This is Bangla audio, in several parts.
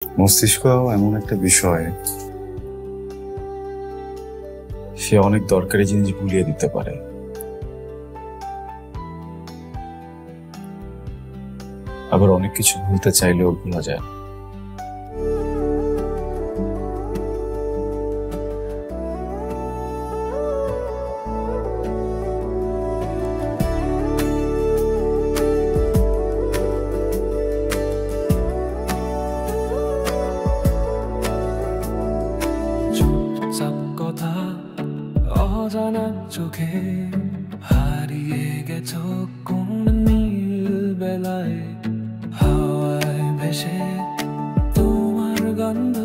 মস্তিষ্ক এমন একটা বিষয়, সে অনেক দরকারি জিনিস ভুলিয়ে দিতে পারে। আবার অনেক কিছু ভুলতে চাইলেও ভোলা যায় না। কথা অজানা চোখে হারিয়ে গেছো কোন নীল বেলায়, হাওয়ায় ভেসে তোমার গন্ধ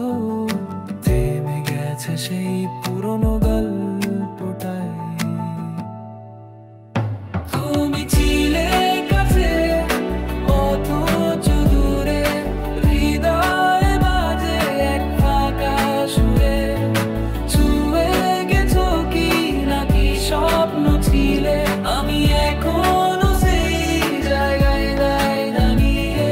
থেমে গেছে সেই পুরনো গল্পটায়। তুমি ছিলে কাছে অথচ দূরে, হৃদয় মাঝে এক ফাঁকা সুরে ছুঁয়ে গেছো কি নাকি স্বপ্ন ছিলে, আমি এখনো সেই জায়গায় দাঁড়িয়ে।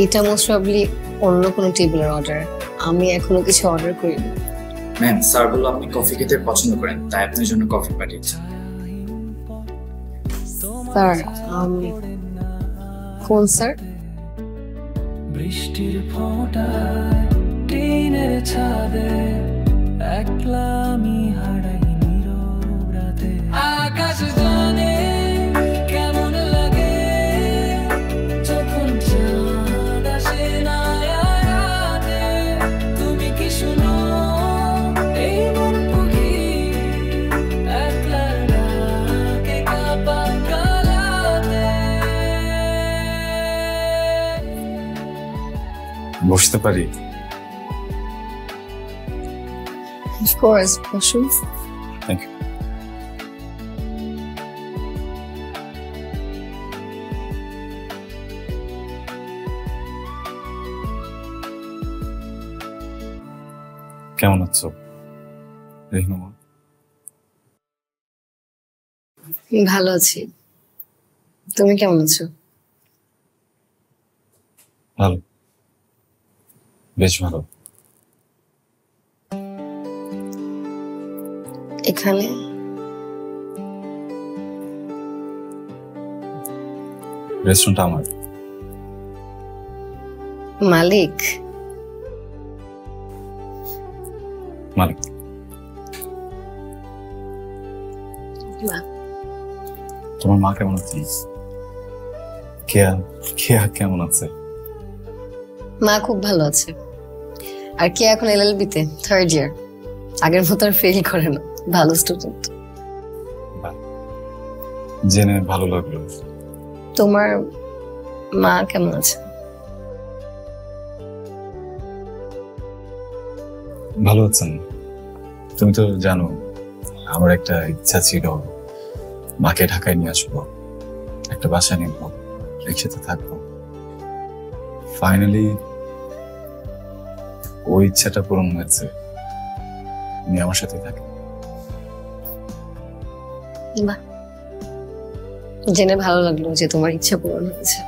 এটা মোস্ট প্রবাবলি অন্য কোনো টেবিলের অর্ডার। আমি এখনো কিছু অর্ডার করিনি। ম্যাম, স্যার বললো আপনি কফি খেতে পছন্দ করেন, তাই আপনার জন্য কফি পাঠিয়েছি। স্যার, কোন স্যার? বৃষ্টির ফোঁটায় টিনের ছাদে একলা আমি হারাই নীরব রাতে। আকাশ জানে কেমন লাগে যখন চাঁদ আসে না রাতে। তুমি কি শুনো এই মন পাখি একলা ডাকে কাঁপা গলাতে। বসতে পারি? Of course, বসুন। Thank you. কেমন আছো রেহনুমা? ভালো আছি। তুমি কেমন আছো? ভালো, বেশ ভালো। এখানে রেস্টুরেন্টটা আমার। মালিক? মালিক। বাহ, তোমার মা কেমন আছে? কেয়া কেয়া কেমন আছে? মা খুব ভালো আছে। আর কে এখন এলএলবি-তে থার্ড ইয়ার। আগের মতো আর ফেল করে না, ভালো স্টুডেন্ট। জেনে ভালো লাগলো। তোমার মা কেমন আছে? ভালো আছেন। তুমি তো জানো আমার একটা ইচ্ছা ছিল মাকে ঢাকায় নিয়ে আসবো, একটা বাসা নিব, একসাথে থাকবো। ফাইনালি ওই ইচ্ছাটা পূরণ হয়েছে, উনি আমার সাথে থাকে। বাহ, জেনে ভালো লাগলো যে তোমার ইচ্ছা পূরণ হয়েছে।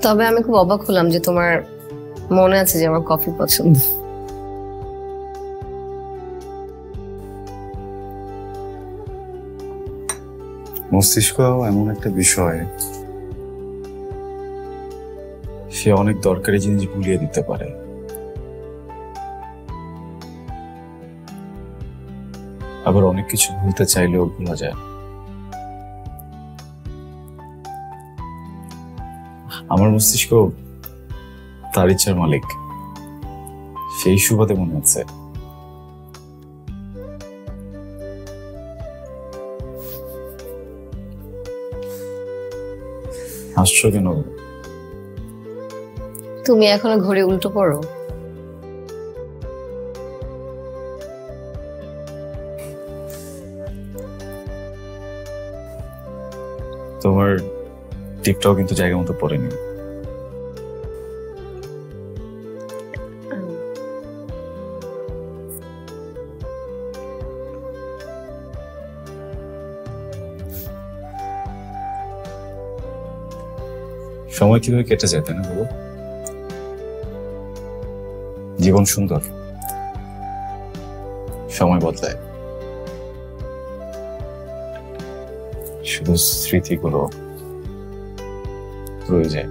তবে আমি খুব অবাক হলাম যে তোমার মনে আছে যে আমার কফি পছন্দ। মস্তিষ্ক এমন একটা বিষয়, সে অনেক দরকারি জিনিস ভুলিয়ে দিতে পারে। আবার অনেক কিছু ভুলতে চাইলেও ভোলা যায় না। আমার মস্তিষ্ক তার ইচ্ছার মালিক, সেই সুবাদে মনে হচ্ছে। হাসছো কেন? তুমি এখনো ঘরে উল্টো পড়ো? তোমার টিপটাও কিন্তু জায়গা মতো পড়েনি। সময় কিভাবে কেটে যায় তাই না বলো? জীবন সুন্দর, সময় বদলায়, শুধু স্মৃতিগুলো রয়ে যায়।